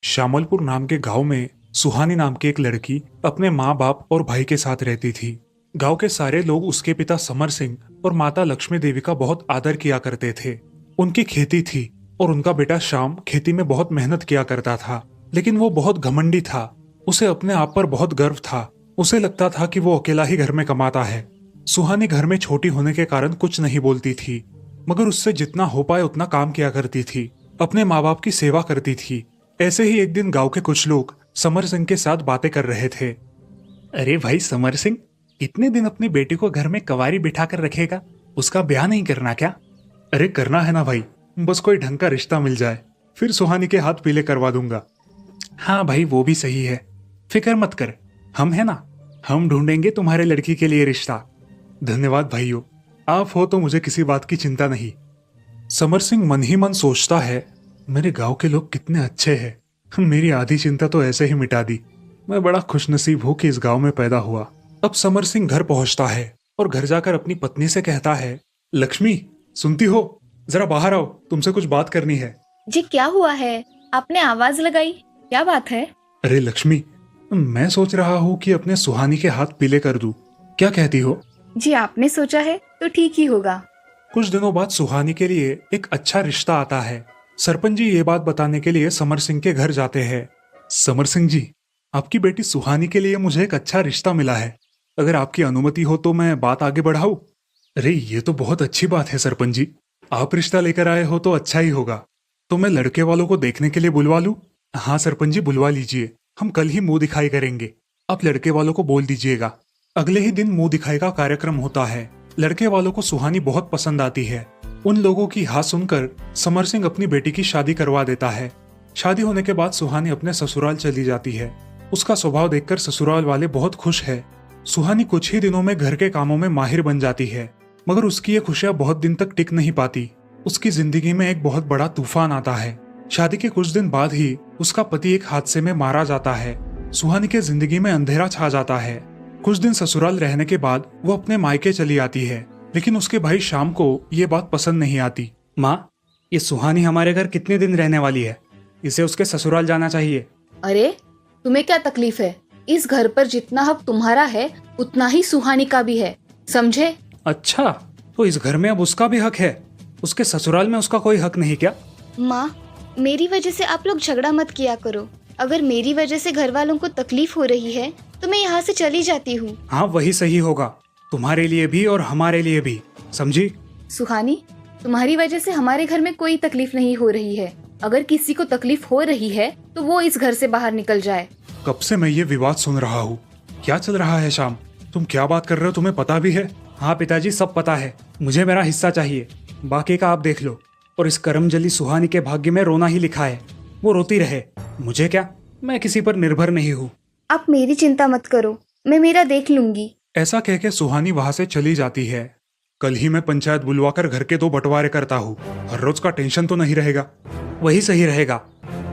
श्यामलपुर नाम के गांव में सुहानी नाम की एक लड़की अपने माँ बाप और भाई के साथ रहती थी। गांव के सारे लोग उसके पिता समर सिंह और माता लक्ष्मी देवी का बहुत आदर किया करते थे। उनकी खेती थी और उनका बेटा श्याम खेती में बहुत मेहनत किया करता था, लेकिन वो बहुत घमंडी था। उसे अपने आप पर बहुत गर्व था। उसे लगता था कि वो अकेला ही घर में कमाता है। सुहानी घर में छोटी होने के कारण कुछ नहीं बोलती थी, मगर उससे जितना हो पाए उतना काम किया करती थी, अपने माँ बाप की सेवा करती थी। ऐसे ही एक दिन गांव के कुछ लोग समर सिंह के साथ बातें कर रहे थे। अरे भाई समर सिंह, इतने दिन अपनी बेटी को घर में कवारी बिठा कर रखेगा, उसका ब्याह नहीं करना क्या? अरे करना है ना भाई, बस कोई ढंग का रिश्ता मिल जाए, फिर सुहानी के हाथ पीले करवा दूंगा। हाँ भाई, वो भी सही है, फिक्र मत कर, हम है ना, हम ढूंढेंगे तुम्हारे लड़की के लिए रिश्ता। धन्यवाद भाइयों, आप हो तो मुझे किसी बात की चिंता नहीं। समर सिंह मन ही मन सोचता है, मेरे गांव के लोग कितने अच्छे हैं, मेरी आधी चिंता तो ऐसे ही मिटा दी। मैं बड़ा खुशनसीब हूं कि इस गांव में पैदा हुआ। अब समर सिंह घर पहुंचता है और घर जाकर अपनी पत्नी से कहता है, लक्ष्मी सुनती हो, जरा बाहर आओ, तुमसे कुछ बात करनी है। जी क्या हुआ है? आपने आवाज लगाई, क्या बात है? अरे लक्ष्मी, मैं सोच रहा हूँ कि अपने सुहानी के हाथ पीले कर दूं, क्या कहती हो? जी आपने सोचा है तो ठीक ही होगा। कुछ दिनों बाद सुहानी के लिए एक अच्छा रिश्ता आता है। सरपंच जी ये बात बताने के लिए समर सिंह के घर जाते हैं। समर सिंह जी, आपकी बेटी सुहानी के लिए मुझे एक अच्छा रिश्ता मिला है, अगर आपकी अनुमति हो तो मैं बात आगे बढ़ाऊं। अरे ये तो बहुत अच्छी बात है सरपंच जी, आप रिश्ता लेकर आए हो तो अच्छा ही होगा। तो मैं लड़के वालों को देखने के लिए बुलवा लूं? हाँ सरपंच जी, बुलवा लीजिए, हम कल ही मुंह दिखाई करेंगे। आप लड़के वालों को बोल दीजिएगा। अगले ही दिन मुंह दिखाई का कार्यक्रम होता है। लड़के वालों को सुहानी बहुत पसंद आती है। उन लोगों की हाँ सुनकर समर सिंह अपनी बेटी की शादी करवा देता है। शादी होने के बाद सुहानी अपने ससुराल चली जाती है। उसका स्वभाव देखकर ससुराल वाले बहुत खुश है। सुहानी कुछ ही दिनों में घर के कामों में माहिर बन जाती है, मगर उसकी ये खुशियां बहुत दिन तक टिक नहीं पाती। उसकी जिंदगी में एक बहुत बड़ा तूफान आता है। शादी के कुछ दिन बाद ही उसका पति एक हादसे में मारा जाता है। सुहानी के जिंदगी में अंधेरा छा जाता है। कुछ दिन ससुराल रहने के बाद वो अपने मायके चली आती है, लेकिन उसके भाई श्याम को ये बात पसंद नहीं आती। माँ, ये सुहानी हमारे घर कितने दिन रहने वाली है, इसे उसके ससुराल जाना चाहिए। अरे तुम्हें क्या तकलीफ है? इस घर पर जितना हक तुम्हारा है उतना ही सुहानी का भी है, समझे? अच्छा, तो इस घर में अब उसका भी हक है, उसके ससुराल में उसका कोई हक नहीं क्या? माँ, मेरी वजह से आप लोग झगड़ा मत किया करो। अगर मेरी वजह से घर वालों को तकलीफ हो रही है तो मैं यहाँ से चली जाती हूँ। हाँ वही सही होगा, तुम्हारे लिए भी और हमारे लिए भी, समझी? सुहानी, तुम्हारी वजह से हमारे घर में कोई तकलीफ नहीं हो रही है। अगर किसी को तकलीफ हो रही है तो वो इस घर से बाहर निकल जाए। कब से मैं ये विवाद सुन रहा हूँ, क्या चल रहा है श्याम? तुम क्या बात कर रहे हो, तुम्हें पता भी है? हाँ पिताजी, सब पता है, मुझे मेरा हिस्सा चाहिए, बाकी का आप देख लो। और इस करमजली सुहानी के भाग्य में रोना ही लिखा है, वो रोती रहे, मुझे क्या, मैं किसी पर निर्भर नहीं हूँ। आप मेरी चिंता मत करो, मैं मेरा देख लूंगी। ऐसा कह के सुहानी वहां से चली जाती है। कल ही मैं पंचायत बुलवाकर घर के 2 बंटवारे करता हूँ, हर रोज का टेंशन तो नहीं रहेगा। वही सही रहेगा।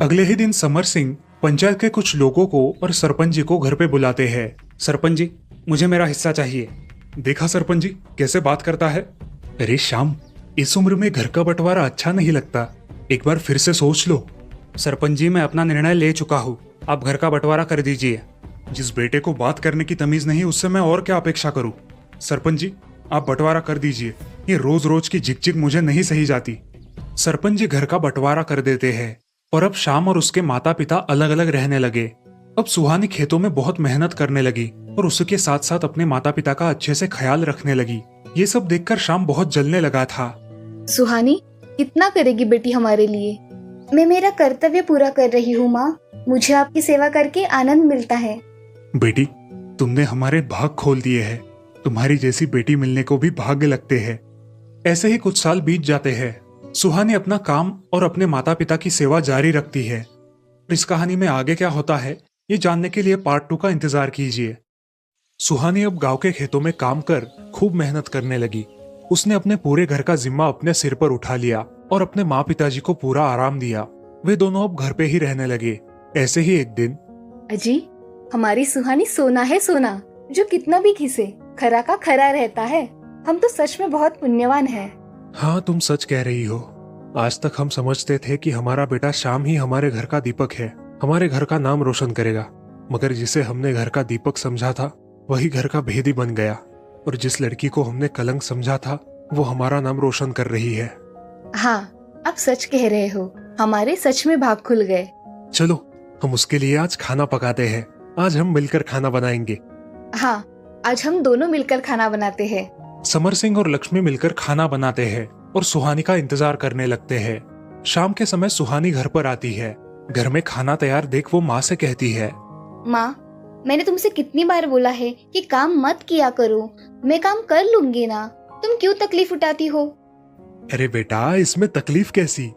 अगले ही दिन समर सिंह पंचायत के कुछ लोगों को और सरपंच जी को घर पे बुलाते हैं। सरपंच जी, मुझे मेरा हिस्सा चाहिए। देखा सरपंच जी कैसे बात करता है? अरे श्याम, इस उम्र में घर का बंटवारा अच्छा नहीं लगता, एक बार फिर से सोच लो। सरपंच जी, मैं अपना निर्णय ले चुका हूँ, आप घर का बंटवारा कर दीजिए। जिस बेटे को बात करने की तमीज नहीं, उससे मैं और क्या अपेक्षा करूं? सरपंच जी, आप बंटवारा कर दीजिए, ये रोज रोज की झिकझिक मुझे नहीं सही जाती। सरपंच जी घर का बंटवारा कर देते हैं और अब श्याम और उसके माता पिता अलग अलग रहने लगे। अब सुहानी खेतों में बहुत मेहनत करने लगी और उसके साथ साथ अपने माता पिता का अच्छे से ख्याल रखने लगी। ये सब देखकर श्याम बहुत जलने लगा था। सुहानी, कितना करेगी बेटी हमारे लिए? मैं मेरा कर्तव्य पूरा कर रही हूँ माँ, मुझे आपकी सेवा करके आनंद मिलता है। बेटी, तुमने हमारे भाग खोल दिए हैं, तुम्हारी जैसी बेटी मिलने को भी भाग्य लगते हैं। ऐसे ही कुछ साल बीत जाते हैं। सुहानी अपना काम और अपने माता पिता की सेवा जारी रखती है। इस कहानी में आगे क्या होता है, ये जानने के लिए पार्ट 2 का इंतजार कीजिए। सुहानी अब गांव के खेतों में काम कर खूब मेहनत करने लगी। उसने अपने पूरे घर का जिम्मा अपने सिर पर उठा लिया और अपने माँ पिताजी को पूरा आराम दिया। वे दोनों अब घर पे ही रहने लगे। ऐसे ही एक दिन, अजी, हमारी सुहानी सोना है सोना, जो कितना भी घिसे खरा का खरा रहता है। हम तो सच में बहुत पुण्यवान हैं। हाँ तुम सच कह रही हो। आज तक हम समझते थे कि हमारा बेटा श्याम ही हमारे घर का दीपक है, हमारे घर का नाम रोशन करेगा। मगर जिसे हमने घर का दीपक समझा था वही घर का भेदी बन गया, और जिस लड़की को हमने कलंक समझा था वो हमारा नाम रोशन कर रही है। हाँ, आप सच कह रहे हो, हमारे सच में भाग खुल गए। चलो हम उसके लिए आज खाना पकाते हैं। आज हम मिलकर खाना बनाएंगे। हाँ, आज हम दोनों मिलकर खाना बनाते हैं। समर सिंह और लक्ष्मी मिलकर खाना बनाते हैं और सुहानी का इंतजार करने लगते हैं। शाम के समय सुहानी घर पर आती है। घर में खाना तैयार देख वो माँ से कहती है, माँ, मैंने तुमसे कितनी बार बोला है कि काम मत किया करो, मैं काम कर लूंगी ना, तुम क्यों तकलीफ उठाती हो? अरे बेटा, इसमें तकलीफ कैसी?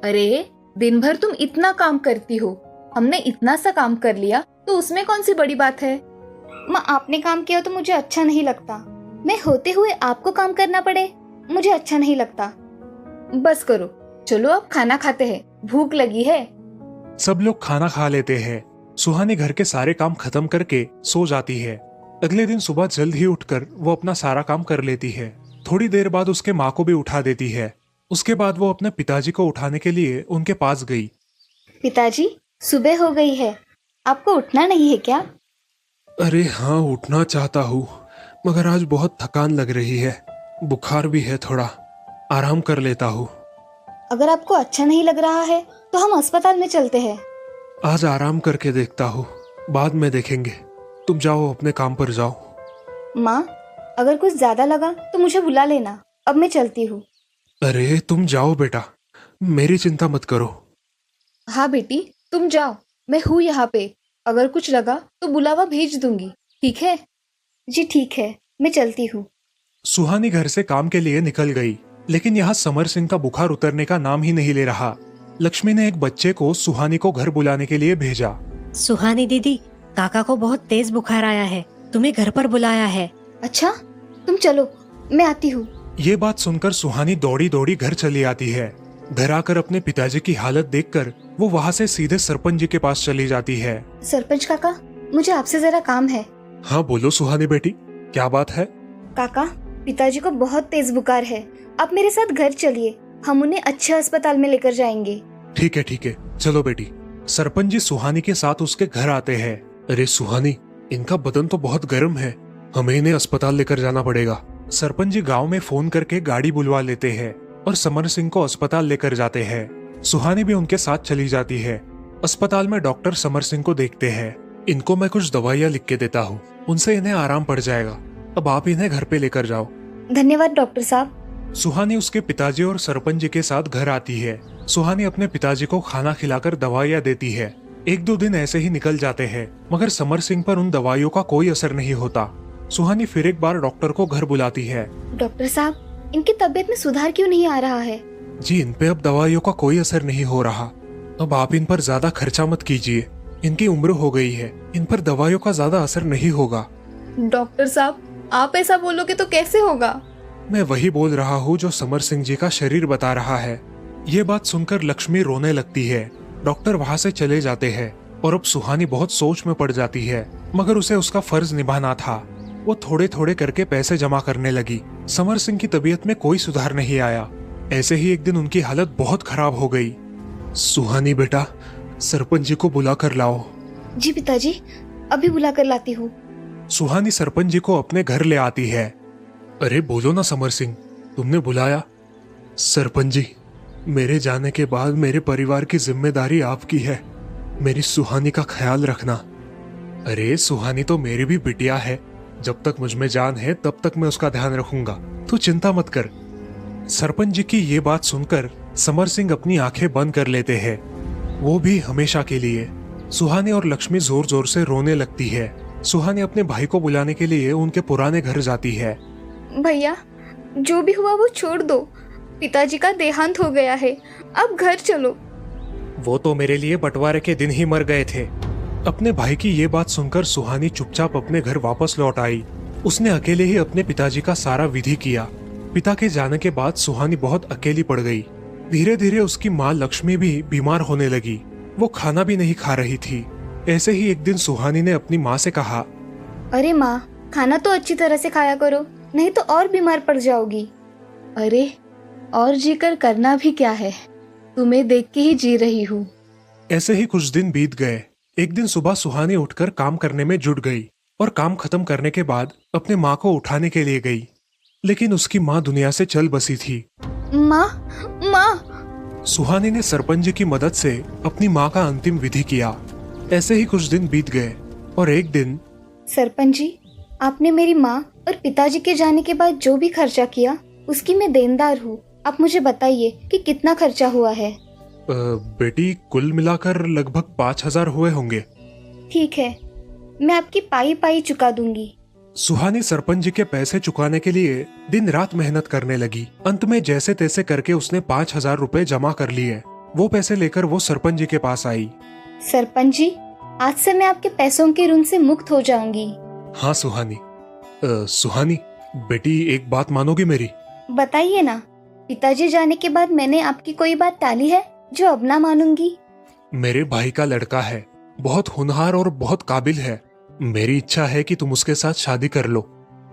अरे, दिन भर तुम इतना काम करती हो, हमने इतना सा काम कर लिया तो उसमें कौन सी बड़ी बात है? माँ, आपने काम किया तो मुझे अच्छा नहीं लगता। मैं होते हुए आपको काम करना पड़े, मुझे अच्छा नहीं लगता। बस करो, चलो अब खाना खाते हैं, भूख लगी है। सब लोग खाना खा लेते हैं। सुहानी घर के सारे काम खत्म करके सो जाती है। अगले दिन सुबह जल्द ही उठकर वो अपना सारा काम कर लेती है। थोड़ी देर बाद उसके माँ को भी उठा देती है। उसके बाद वो अपने पिताजी को उठाने के लिए उनके पास गई। पिताजी, सुबह हो गई है, आपको उठना नहीं है क्या? अरे हाँ, उठना चाहता हूँ, मगर आज बहुत थकान लग रही है, बुखार भी है, थोड़ा आराम कर लेता हूँ। अगर आपको अच्छा नहीं लग रहा है तो हम अस्पताल में चलते हैं। आज आराम करके देखता हूँ, बाद में देखेंगे। तुम जाओ, अपने काम पर जाओ। माँ, अगर कुछ ज्यादा लगा तो मुझे बुला लेना, अब मैं चलती हूँ। अरे तुम जाओ बेटा, मेरी चिंता मत करो। हाँ बेटी, तुम जाओ, मैं हूँ यहाँ पे। अगर कुछ लगा तो बुलावा भेज दूंगी, ठीक है? जी ठीक है, मैं चलती हूँ। सुहानी घर से काम के लिए निकल गई, लेकिन यहाँ समर सिंह का बुखार उतरने का नाम ही नहीं ले रहा। लक्ष्मी ने एक बच्चे को सुहानी को घर बुलाने के लिए भेजा। सुहानी दीदी, काका को बहुत तेज बुखार आया है, तुम्हें घर पर बुलाया है। अच्छा, तुम चलो, मैं आती हूँ। ये बात सुनकर सुहानी दौड़ी दौड़ी घर चली आती है। घर आकर अपने पिताजी की हालत देखकर वो वहाँ से सीधे सरपंच जी के पास चली जाती है। सरपंच काका, मुझे आपसे जरा काम है। हाँ बोलो सुहानी बेटी, क्या बात है? काका, पिताजी को बहुत तेज बुखार है, आप मेरे साथ घर चलिए, हम उन्हें अच्छे अस्पताल में लेकर जाएंगे। ठीक है, चलो बेटी। सरपंच जी सुहानी के साथ उसके घर आते हैं। अरे सुहानी, इनका बदन तो बहुत गर्म है, हमें इन्हें अस्पताल लेकर जाना पड़ेगा। सरपंच जी गांव में फोन करके गाड़ी बुलवा लेते हैं और समर सिंह को अस्पताल लेकर जाते हैं। सुहानी भी उनके साथ चली जाती है। अस्पताल में डॉक्टर समर सिंह को देखते हैं। इनको मैं कुछ दवाइयाँ लिख के देता हूँ, उनसे इन्हें आराम पड़ जाएगा। अब आप इन्हें घर पे लेकर जाओ। धन्यवाद डॉक्टर साहब। सुहानी उसके पिताजी और सरपंच जी के साथ घर आती है। सुहानी अपने पिताजी को खाना खिलाकर दवाइयाँ देती है। 1-2 दिन ऐसे ही निकल जाते हैं, मगर समर सिंह पर उन दवाइयों का कोई असर नहीं होता। सुहानी फिर एक बार डॉक्टर को घर बुलाती है। डॉक्टर साहब, इनकी तबीयत में सुधार क्यों नहीं आ रहा है? जी, इन पे अब दवाइयों का कोई असर नहीं हो रहा। अब आप इन पर ज्यादा खर्चा मत कीजिए, इनकी उम्र हो गई है, इन पर दवाइयों का ज्यादा असर नहीं होगा। डॉक्टर साहब, आप ऐसा बोलोगे तो कैसे होगा? मैं वही बोल रहा हूँ जो समर सिंह जी का शरीर बता रहा है। ये बात सुनकर लक्ष्मी रोने लगती है। डॉक्टर वहाँ से चले जाते हैं और अब सुहानी बहुत सोच में पड़ जाती है, मगर उसे उसका फर्ज निभाना था। वो थोड़े थोड़े करके पैसे जमा करने लगी। समर सिंह की तबीयत में कोई सुधार नहीं आया। ऐसे ही एक दिन उनकी हालत बहुत खराब हो गई। सुहानी बेटा, सरपंच जी को बुला कर लाओ। जी पिताजी, अभी बुला कर लाती हूँ। सुहानी सरपंच जी को अपने घर ले आती है। अरे बोलो ना समर सिंह, तुमने बुलाया? सरपंच जी, मेरे जाने के बाद मेरे परिवार की जिम्मेदारी आपकी है, मेरी सुहानी का ख्याल रखना। अरे सुहानी तो मेरी भी बिटिया है, जब तक मुझ में जान है तब तक मैं उसका ध्यान रखूंगा, तू चिंता मत कर। सरपंच जी की ये बात सुनकर समर सिंह अपनी आंखें बंद कर लेते हैं, वो भी हमेशा के लिए। सुहानी और लक्ष्मी जोर जोर से रोने लगती है। सुहानी अपने भाई को बुलाने के लिए उनके पुराने घर जाती है। भैया, जो भी हुआ वो छोड़ दो, पिताजी का देहांत हो गया है, अब घर चलो। वो तो मेरे लिए बंटवारे के दिन ही मर गए थे। अपने भाई की ये बात सुनकर सुहानी चुपचाप अपने घर वापस लौट आई। उसने अकेले ही अपने पिताजी का सारा विधि किया। पिता के जाने के बाद सुहानी बहुत अकेली पड़ गई। धीरे धीरे उसकी माँ लक्ष्मी भी बीमार होने लगी। वो खाना भी नहीं खा रही थी। ऐसे ही एक दिन सुहानी ने अपनी माँ से कहा, अरे माँ, खाना तो अच्छी तरह से खाया करो, नहीं तो और बीमार पड़ जाओगी। अरे, और जीकर करना भी क्या है, तुम्हें देख के ही जी रही हूँ। ऐसे ही कुछ दिन बीत गए। एक दिन सुबह सुहानी उठकर काम करने में जुट गई और काम खत्म करने के बाद अपने माँ को उठाने के लिए गई, लेकिन उसकी माँ दुनिया से चल बसी थी। माँ, माँ। सुहानी ने सरपंच जी की मदद से अपनी माँ का अंतिम विधि किया। ऐसे ही कुछ दिन बीत गए और एक दिन सरपंच जी, आपने मेरी माँ और पिताजी के जाने के बाद जो भी खर्चा किया उसकी मैं देनदार हूँ। आप मुझे बताइए कि कितना खर्चा हुआ है। बेटी, कुल मिलाकर लगभग 5,000 हुए होंगे। ठीक है, मैं आपकी पाई पाई चुका दूंगी। सुहानी सरपंच जी के पैसे चुकाने के लिए दिन रात मेहनत करने लगी। अंत में जैसे तैसे करके उसने 5,000 रुपए जमा कर लिए। वो पैसे लेकर वो सरपंच जी के पास आई। सरपंच जी, आज से मैं आपके पैसों के ऋण से मुक्त हो जाऊंगी। हाँ सुहानी। सुहानी बेटी, एक बात मानोगी मेरी? बताइए ना। पिताजी जाने के बाद मैंने आपकी कोई बात टाली है जो अब ना मानूंगी? मेरे भाई का लड़का है, बहुत होनहार और बहुत काबिल है। मेरी इच्छा है कि तुम उसके साथ शादी कर लो।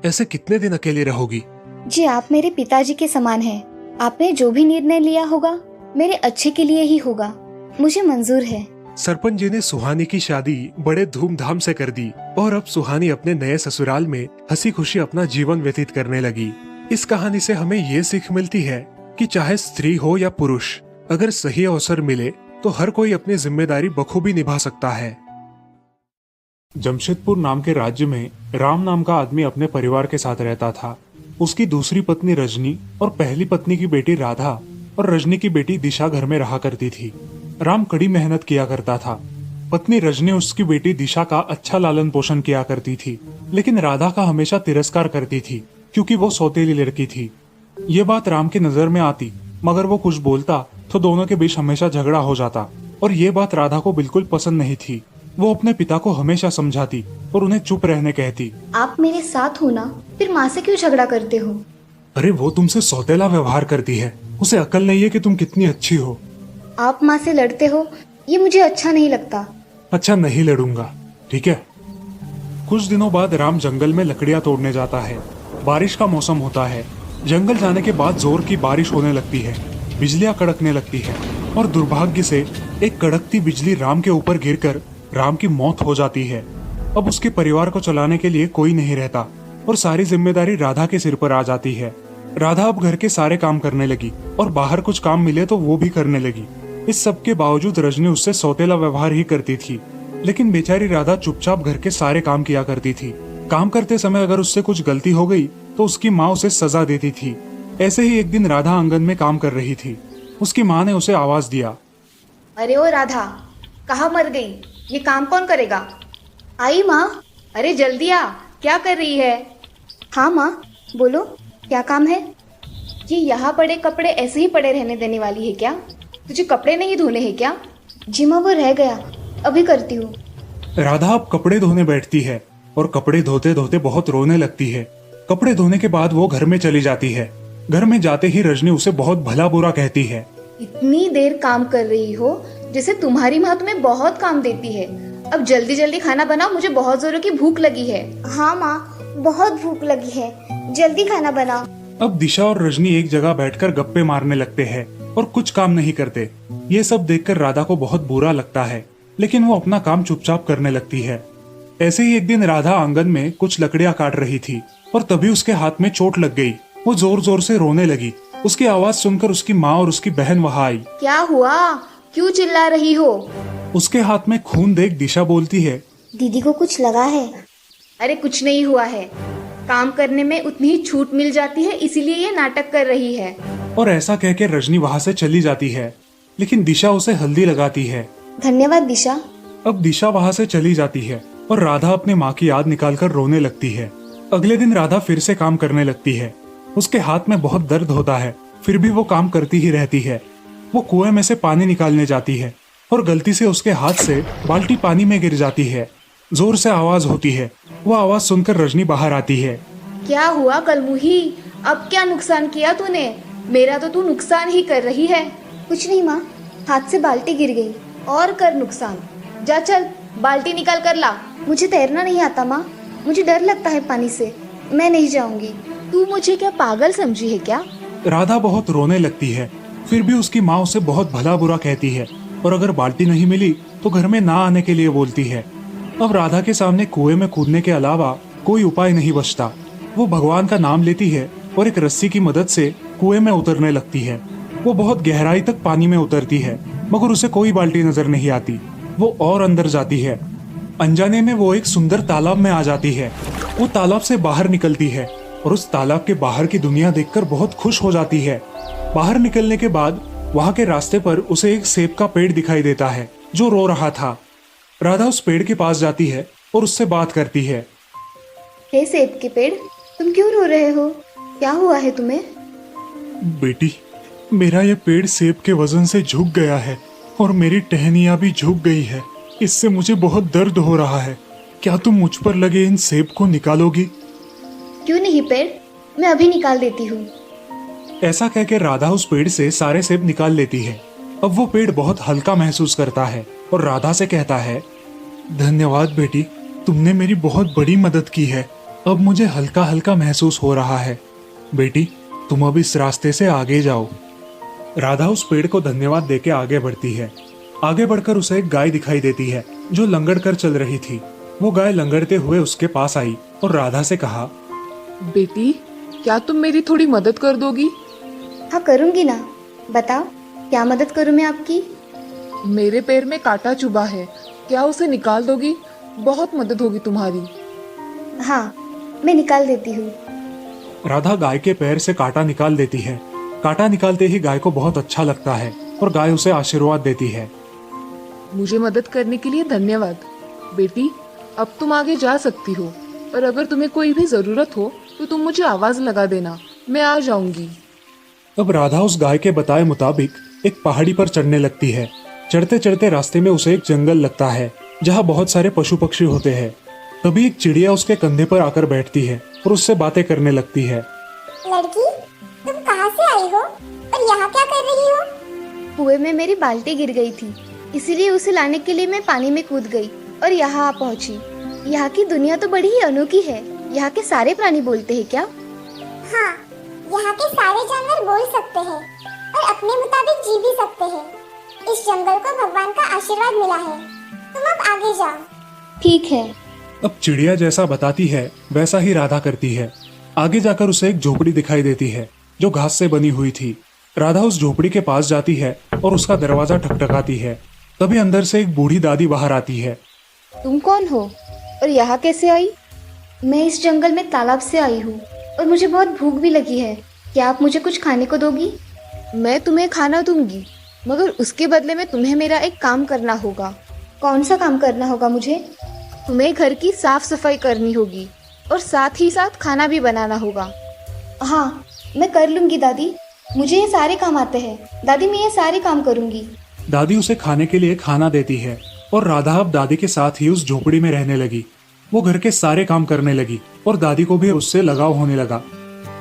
ऐसे कितने दिन अकेले रहोगी? जी, आप मेरे पिताजी के समान हैं। आपने जो भी निर्णय लिया होगा मेरे अच्छे के लिए ही होगा। मुझे मंजूर है। सरपंच जी ने सुहानी की शादी बड़े धूमधाम से कर दी और अब सुहानी अपने नए ससुराल में हंसी खुशी अपना जीवन व्यतीत करने लगी। इस कहानी से हमें ये सीख मिलती है कि चाहे स्त्री हो या पुरुष, अगर सही अवसर मिले तो हर कोई अपनी जिम्मेदारी बखूबी निभा सकता है। जमशेदपुर नाम के राज्य में राम नाम का आदमी अपने परिवार के साथ रहता था। उसकी दूसरी पत्नी रजनी और पहली पत्नी की बेटी राधा और रजनी की बेटी दिशा घर में रहा करती थी। राम कड़ी मेहनत किया करता था। पत्नी रजनी उसकी बेटी दिशा का अच्छा लालन पोषण किया करती थी, लेकिन राधा का हमेशा तिरस्कार करती थी क्योंकि वो सौतेली लड़की थी। ये बात राम की नजर में आती, मगर वो कुछ बोलता तो दोनों के बीच हमेशा झगड़ा हो जाता और ये बात राधा को बिल्कुल पसंद नहीं थी। वो अपने पिता को हमेशा समझाती और उन्हें चुप रहने कहती। आप मेरे साथ हो ना, फिर माँ से क्यों झगड़ा करते हो? अरे वो तुमसे सौतेला व्यवहार करती है, उसे अकल नहीं है कि तुम कितनी अच्छी हो। आप माँ से लड़ते हो, ये मुझे अच्छा नहीं लगता। अच्छा, नहीं लड़ूंगा, ठीक है। कुछ दिनों बाद राम जंगल में लकड़ियां तोड़ने जाता है। बारिश का मौसम होता है। जंगल जाने के बाद जोर की बारिश होने लगती है, बिजलियां कड़कने लगती है और दुर्भाग्य से एक कड़कती बिजली राम के ऊपर गिरकर राम की मौत हो जाती है। अब उसके परिवार को चलाने के लिए कोई नहीं रहता और सारी जिम्मेदारी राधा के सिर पर आ जाती है। राधा अब घर के सारे काम करने लगी और बाहर कुछ काम मिले तो वो भी करने लगी। इस सब के बावजूद रजनी उससे सौतेला व्यवहार ही करती थी, लेकिन बेचारी राधा चुपचाप घर के सारे काम किया करती थी। काम करते समय अगर उससे कुछ गलती हो गई तो उसकी माँ उसे सजा देती थी। ऐसे ही एक दिन राधा आंगन में काम कर रही थी। उसकी माँ ने उसे आवाज दिया। अरे ओ राधा, कहाँ मर गई? ये काम कौन करेगा? आई माँ। अरे जल्दी आ, क्या कर रही है? हाँ माँ, बोलो क्या काम है? ये यहाँ पड़े कपड़े ऐसे ही पड़े रहने देने वाली है क्या? तुझे कपड़े नहीं धोने हैं क्या? जी माँ, वो रह गया, अभी करती हूँ। राधा अब कपड़े धोने बैठती है और कपड़े धोते धोते बहुत रोने लगती है। कपड़े धोने के बाद वो घर में चली जाती है। घर में जाते ही रजनी उसे बहुत भला बुरा कहती है। इतनी देर काम कर रही हो जैसे तुम्हारी माँ तुम्हें बहुत काम देती है। अब जल्दी जल्दी खाना बनाओ, मुझे बहुत जोरों की भूख लगी है। हाँ माँ, बहुत भूख लगी है, जल्दी खाना बनाओ। अब दिशा और रजनी एक जगह बैठकर गप्पे मारने लगते हैं और कुछ काम नहीं करते। ये सब देखकर राधा को बहुत बुरा लगता है, लेकिन वो अपना काम चुपचाप करने लगती है। ऐसे ही एक दिन राधा आंगन में कुछ लकड़ियां काट रही थी और तभी उसके हाथ में चोट लग गई। वो जोर जोर से रोने लगी। उसकी आवाज सुनकर उसकी माँ और उसकी बहन वहाँ आई। क्या हुआ, क्यों चिल्ला रही हो? उसके हाथ में खून देख दिशा बोलती है, दीदी को कुछ लगा है? अरे कुछ नहीं हुआ है, काम करने में उतनी ही छूट मिल जाती है, इसीलिए ये नाटक कर रही है। और ऐसा कह के रजनी वहाँ से चली जाती है, लेकिन दिशा उसे हल्दी लगाती है। धन्यवाद दिशा। अब दिशा वहाँ से चली जाती है और राधा अपने माँ की याद निकालकर रोने लगती है। अगले दिन राधा फिर से काम करने लगती है। उसके हाथ में बहुत दर्द होता है, फिर भी वो काम करती ही रहती है। वो कुएं में से पानी निकालने जाती है और गलती से उसके हाथ से बाल्टी पानी में गिर जाती है। जोर से आवाज होती है। वो आवाज सुनकर रजनी बाहर आती है। क्या हुआ कलमुही, अब क्या नुकसान किया तूने? मेरा तो तू नुकसान ही कर रही है। कुछ नहीं माँ, हाथ से बाल्टी गिर गई। और कर नुकसान, जा चल बाल्टी निकाल कर ला। मुझे तैरना नहीं आता माँ, मुझे डर लगता है पानी से, मैं नहीं जाऊंगी। तू मुझे क्या पागल समझी है क्या? राधा बहुत रोने लगती है, फिर भी उसकी माँ उसे बहुत भला बुरा कहती है और अगर बाल्टी नहीं मिली तो घर में ना आने के लिए बोलती है। अब राधा के सामने कुएं में कूदने के अलावा कोई उपाय नहीं बचता। वो भगवान का नाम लेती है और एक रस्सी की मदद से कुएं में उतरने लगती है। वो बहुत गहराई तक पानी में उतरती है, मगर उसे कोई बाल्टी नजर नहीं आती। वो और अंदर जाती है। अनजाने में वो एक सुंदर तालाब में आ जाती है। वो तालाब से बाहर निकलती है और उस तालाब के बाहर की दुनिया देखकर बहुत खुश हो जाती है। बाहर निकलने के बाद वहां के रास्ते पर उसे एक सेब का पेड़ दिखाई देता है जो रो रहा था। राधा उस पेड़ के पास जाती है और उससे बात करती है। हे सेब के पेड़, तुम क्यों रो रहे हो? क्या हुआ है तुम्हें? बेटी, मेरा ये पेड़ सेब के वजन से झुक गया है और मेरी टहनियां भी झुक गई है। इससे मुझे बहुत दर्द हो रहा है। क्या तुम मुझ पर लगे इन सेब को निकालोगी? क्यों नहीं पेड़, मैं अभी निकाल देती हूँ। ऐसा कहकर राधा उस पेड़ से सारे सेब निकाल लेती है। अब वो पेड़ बहुत हल्का महसूस करता है और राधा से कहता है, धन्यवाद बेटी, तुमने मेरी बहुत बड़ी मदद की है। अब मुझे हल्का हल्का महसूस हो रहा है। बेटी, तुम अब इस रास्ते से आगे जाओ। राधा उस पेड़ को धन्यवाद देके आगे बढ़ती है। आगे बढ़कर उसे एक गाय दिखाई देती है जो लंगड़ कर चल रही थी। वो गाय लंगड़ते हुए उसके पास आई और राधा से कहा, बेटी, क्या तुम मेरी थोड़ी मदद कर दोगी? हाँ करूँगी ना, बताओ क्या मदद करूँ मैं आपकी? मेरे पैर में कांटा चुभा है, क्या उसे निकाल दोगी? बहुत मदद होगी तुम्हारी। हाँ, मैं निकाल देती हूँ। राधा गाय के पैर से कांटा निकाल देती है। कांटा निकालते ही गाय को बहुत अच्छा लगता है और गाय उसे आशीर्वाद देती है। मुझे मदद करने के लिए धन्यवाद। बेटी, अब तुम आगे जा सकती हो, और अगर तुम्हें कोई भी जरूरत हो तो तुम मुझे आवाज लगा देना, मैं आ जाऊंगी। अब राधा उस गाय के बताए मुताबिक एक पहाड़ी पर चढ़ने लगती है। चढ़ते चढ़ते रास्ते में उसे एक जंगल लगता है जहाँ बहुत सारे पशु पक्षी होते हैं। तभी एक चिड़िया उसके कंधे पर आकर बैठती है और उससे बातें करने लगती है। लड़की, तुम कहाँ से आई हो और यहाँ क्या कर रही हो? कुएं में मेरी बाल्टी गिर गई थी, इसीलिए उसे लाने के लिए मैं पानी में कूद गई और यहाँ आ पहुँची। यहाँ की दुनिया तो बड़ी ही अनोखी है। यहाँ के सारे प्राणी बोलते हैं क्या? हाँ, यहाँ के सारे जानवर बोल सकते हैं और अपने मुताबिक जी भी सकते हैं। इस जंगल को भगवान का आशीर्वाद मिला है। तुम अब आगे जाओ। ठीक है। अब चिड़िया जैसा बताती है वैसा ही राधा करती है। आगे जाकर उसे एक झोपड़ी दिखाई देती है जो घास से बनी हुई थी। राधा उस झोपड़ी के पास जाती है और उसका दरवाजा ठकठकाती है। तभी अंदर से एक बूढ़ी दादी बाहर आती है। तुम कौन हो और यहाँ कैसे आई? मैं इस जंगल में तालाब से आई हूँ और मुझे बहुत भूख भी लगी है। क्या आप मुझे कुछ खाने को दोगी? मैं तुम्हें खाना दूंगी, मगर उसके बदले में तुम्हें मेरा एक काम करना होगा। कौन सा काम करना होगा मुझे? तुम्हें घर की साफ सफाई करनी होगी और साथ ही साथ खाना भी बनाना होगा। हाँ, मैं कर लूंगी दादी, मुझे ये सारे काम आते हैं। दादी, मैं ये सारे काम करूंगी। दादी उसे खाने के लिए खाना देती है और राधा अब दादी के साथ ही उस झोपड़ी में रहने लगी। वो घर के सारे काम करने लगी और दादी को भी उससे लगाव होने लगा।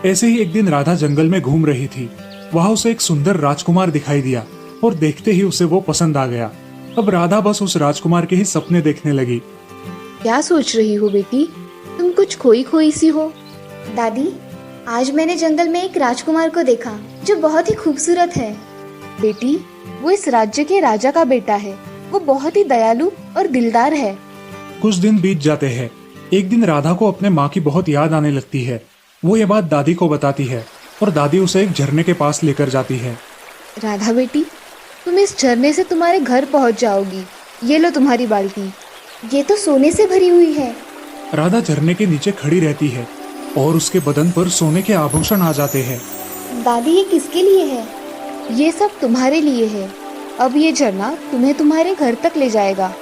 ऐसे ही एक दिन राधा जंगल में घूम रही थी। वहां उसे एक सुंदर राजकुमार दिखाई दिया और देखते ही उसे वो पसंद आ गया। अब राधा बस उस राजकुमार के ही सपने देखने लगी। क्या सोच रही हो बेटी? तुम कुछ खोई खोई सी हो। दादी, आज मैंने जंगल में एक राजकुमार को देखा जो बहुत ही खूबसूरत है। बेटी, वो इस राज्य के राजा का बेटा है। वो बहुत ही दयालु और दिलदार है। कुछ दिन बीत जाते हैं। एक दिन राधा को अपने माँ की बहुत याद आने लगती है। वो ये बात दादी को बताती है और दादी उसे एक झरने के पास लेकर जाती है। राधा बेटी, तुम इस झरने से तुम्हारे घर पहुंच जाओगी। ये लो तुम्हारी बाल्टी, ये तो सोने से भरी हुई है। राधा झरने के नीचे खड़ी रहती है और उसके बदन पर सोने के आभूषण आ जाते हैं। दादी, ये किसके लिए है? ये सब तुम्हारे लिए है। अब ये झरना तुम्हें तुम्हारे घर तक ले जाएगा।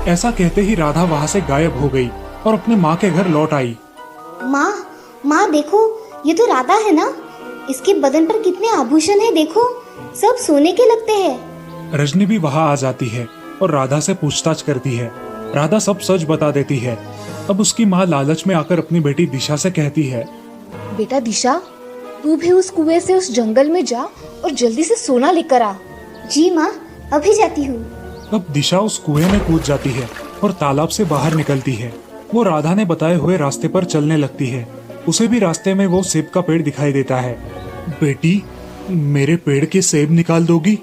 ऐसा कहते ही राधा वहाँ से गायब हो गई और अपने माँ के घर लौट आई। माँ देखो, ये तो राधा है ना? इसके बदन पर कितने आभूषण है, देखो, सब सोने के लगते हैं। रजनी भी वहाँ आ जाती है और राधा से पूछताछ करती है। राधा सब सच बता देती है। अब उसकी माँ लालच में आकर अपनी बेटी दिशा से कहती है, बेटा दिशा, तू भी उस कुएं से उस जंगल में जा और जल्दी से सोना लेकर आ। जी माँ, अभी जाती हूँ। अब दिशा उस कुएं में कूद जाती है और तालाब से बाहर निकलती है। वो राधा ने बताए हुए रास्ते पर चलने लगती है। उसे भी रास्ते में वो सेब का पेड़ दिखाई देता है। बेटी, मेरे पेड़ के सेब निकाल दोगी?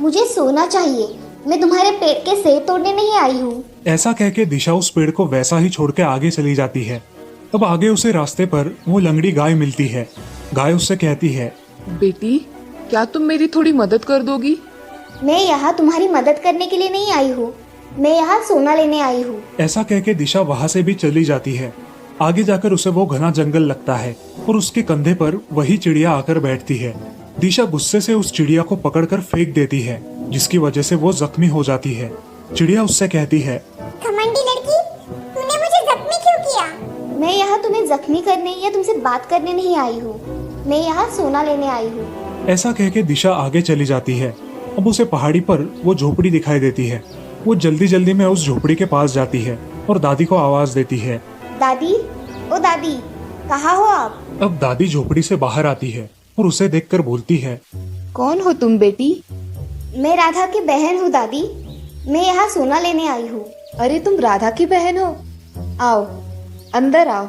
मुझे सोना चाहिए मैं तुम्हारे पेड़ के सेब तोड़ने नहीं आई हूँ। ऐसा कह के दिशा उस पेड़ को वैसा ही छोड़ के आगे चली जाती है। अब आगे उसे रास्ते पर वो लंगड़ी गाय मिलती है। गाय उससे कहती है, बेटी, क्या तुम मेरी थोड़ी मदद कर दोगी? मैं यहाँ तुम्हारी मदद करने के लिए नहीं आई हूँ, मैं यहाँ सोना लेने आई हूँ। ऐसा कह के दिशा वहाँ से भी चली जाती है। आगे जाकर उसे वो घना जंगल लगता है और उसके कंधे पर वही चिड़िया आकर बैठती है। दिशा गुस्से से उस चिड़िया को पकड़कर फेंक देती है, जिसकी वजह से वो जख्मी हो जाती है। चिड़िया उससे कहती है, घमंडी लड़की, तूने मुझे जख्मी क्यों किया? मैं यहाँ तुम्हें जख्मी करने या तुमसे बात करने नहीं आई हूँ, मैं यहाँ सोना लेने आई हूँ। ऐसा कह के दिशा आगे चली जाती है। अब उसे पहाड़ी पर वो झोपड़ी दिखाई देती है। वो जल्दी जल्दी में उस झोपड़ी के पास जाती है और दादी को आवाज देती है, दादी, ओ दादी, कहाँ हो आप? अब दादी झोपड़ी से बाहर आती है और उसे देखकर बोलती है, कौन हो तुम बेटी? मैं राधा की बहन हूँ दादी, मैं यहाँ सोना लेने आई हूँ। अरे तुम राधा की बहन हो? आओ, अंदर आओ।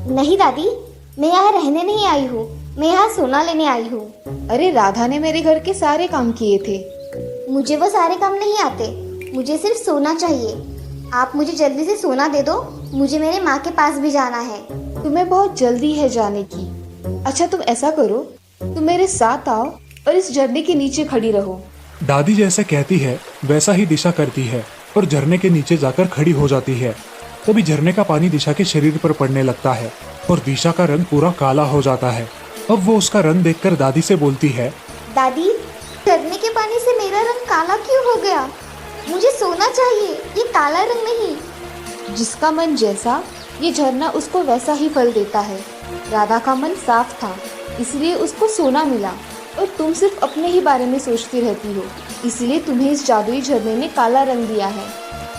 नहीं दादी, मैं यहाँ रहने नहीं आई हूँ, मैं यहाँ सोना लेने आई हूँ। अरे राधा ने मेरे घर के सारे काम किए थे। मुझे वो सारे काम नहीं आते, मुझे सिर्फ सोना चाहिए। आप मुझे जल्दी से सोना दे दो, मुझे मेरे माँ के पास भी जाना है। तुम्हें बहुत जल्दी है जाने की। अच्छा तुम ऐसा करो, तुम मेरे साथ आओ और इस झरने के नीचे खड़ी रहो। दादी जैसे कहती है वैसा ही दिशा करती है और झरने के नीचे जाकर खड़ी हो जाती है। तभी झरने का पानी दिशा के शरीर पर पड़ने लगता है और दिशा का रंग पूरा काला हो जाता है। अब वो उसका रंग देखकर दादी से बोलती है, दादी, झरने के पानी से मेरा रंग काला क्यों हो गया? मुझे सोना चाहिए, ये काला रंग नहीं। जिसका मन जैसा, ये झरना उसको वैसा ही फल देता है। राधा का मन साफ था, इसलिए उसको सोना मिला, और तुम सिर्फ अपने ही बारे में सोचती रहती हो, इसलिए तुम्हें इस जादुई झरने ने काला रंग दिया है।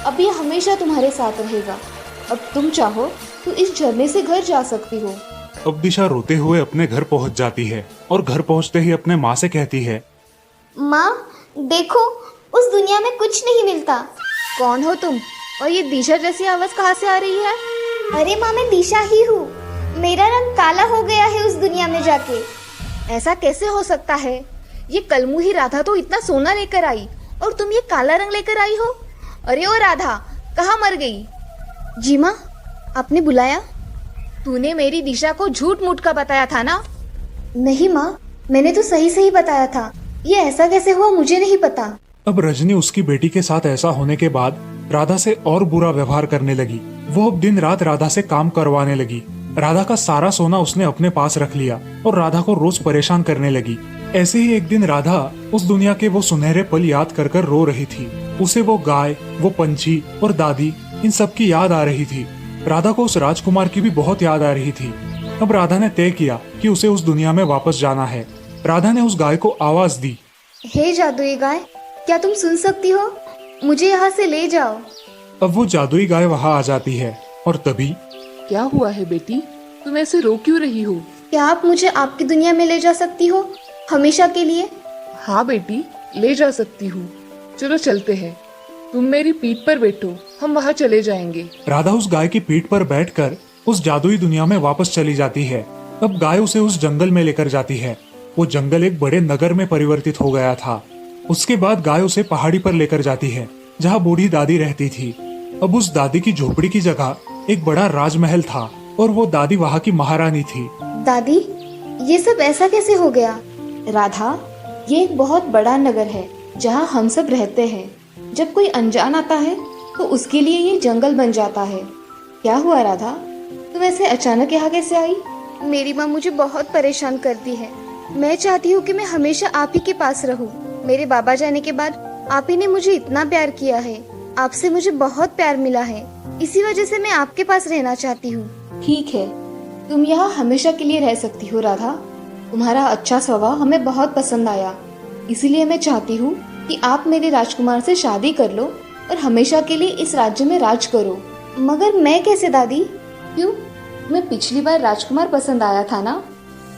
अब ये हमेशा तुम्हारे साथ रहेगा। अब तुम चाहो तो इस झरने से घर जा सकती हो। अब दिशा रोते हुए अपने घर पहुंच जाती है और घर पहुंचते ही अपने माँ से कहती है, माँ देखो, उस दुनिया में कुछ नहीं मिलता। कौन हो तुम और ये दिशा जैसी आवाज कहाँ से आ रही है? अरे माँ, मैं दिशा ही हूँ, मेरा रंग काला हो गया है उस दुनिया में जाके। ऐसा कैसे हो सकता है? ये कलमुही राधा तो इतना सोना लेकर आई और तुम ये काला रंग लेकर आई हो। अरे ओ राधा, कहाँ मर गई? जी माँ, आपने बुलाया? तूने मेरी दिशा को झूठ मूठ का बताया था ना? नहीं माँ, मैंने तो सही सही बताया था। ये ऐसा कैसे हुआ मुझे नहीं पता। अब रजनी उसकी बेटी के साथ ऐसा होने के बाद राधा से और बुरा व्यवहार करने लगी। वो अब दिन रात राधा से काम करवाने लगी। राधा का सारा सोना उसने अपने पास रख लिया और राधा को रोज परेशान करने लगी। ऐसे ही एक दिन राधा उस दुनिया के वो सुनहरे पल याद कर कर रो रही थी। उसे वो गाय, वो पंछी और दादी, इन सब की याद आ रही थी। राधा को उस राजकुमार की भी बहुत याद आ रही थी। अब राधा ने तय किया कि उसे उस दुनिया में वापस जाना है। राधा ने उस गाय को आवाज दी, हे जादुई गाय, क्या तुम सुन सकती हो? मुझे यहाँ से ले जाओ। अब वो जादुई गाय वहाँ आ जाती है और तभी क्या हुआ है बेटी, तुम ऐसे रो क्यों रही हो? क्या आप मुझे आपकी दुनिया में ले जा सकती हो हमेशा के लिए? हाँ बेटी, ले जा सकती हूँ। चलो चलते हैं, तुम मेरी पीठ पर बैठो, हम वहाँ चले जाएंगे। राधा उस गाय की पीठ पर बैठकर उस जादुई दुनिया में वापस चली जाती है। अब गाय उसे उस जंगल में लेकर जाती है। वो जंगल एक बड़े नगर में परिवर्तित हो गया था। उसके बाद गाय उसे पहाड़ी पर लेकर जाती है जहाँ बूढ़ी दादी रहती थी। अब उस दादी की झोपड़ी की जगह एक बड़ा राजमहल था और वो दादी वहाँ की महारानी थी। दादी, ये सब ऐसा कैसे हो गया? राधा, ये एक बहुत बड़ा नगर है जहाँ हम सब रहते हैं। जब कोई अनजान आता है तो उसके लिए ये जंगल बन जाता है। क्या हुआ राधा, तुम ऐसे अचानक यहाँ कैसे आई? मेरी माँ मुझे बहुत परेशान करती है। मैं चाहती हूँ कि मैं हमेशा आप ही के पास रहूँ। मेरे बाबा जाने के बाद आप ही ने मुझे इतना प्यार किया है। आपसे मुझे बहुत प्यार मिला है, इसी वजह से मैं आपके पास रहना चाहती हूँ। ठीक है, तुम यहाँ हमेशा के लिए रह सकती हो राधा। तुम्हारा अच्छा स्वभाव हमें बहुत पसंद आया, इसीलिए मैं चाहती हूँ कि आप मेरे राजकुमार से शादी कर लो और हमेशा के लिए इस राज्य में राज करो। मगर मैं कैसे दादी? क्यों? तुम्हें पिछली बार राजकुमार पसंद आया था ना?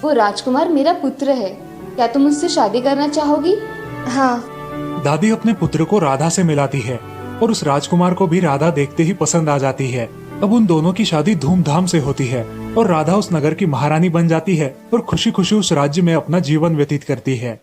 वो राजकुमार मेरा पुत्र है। क्या तुम उससे शादी करना चाहोगी? हाँ। दादी अपने पुत्र को राधा से मिलाती है और उस राजकुमार को भी राधा देखते ही पसंद आ जाती है। अब उन दोनों की शादी धूमधाम से होती है और राधा उस नगर की महारानी बन जाती है और खुशी खुशी उस राज्य में अपना जीवन व्यतीत करती है।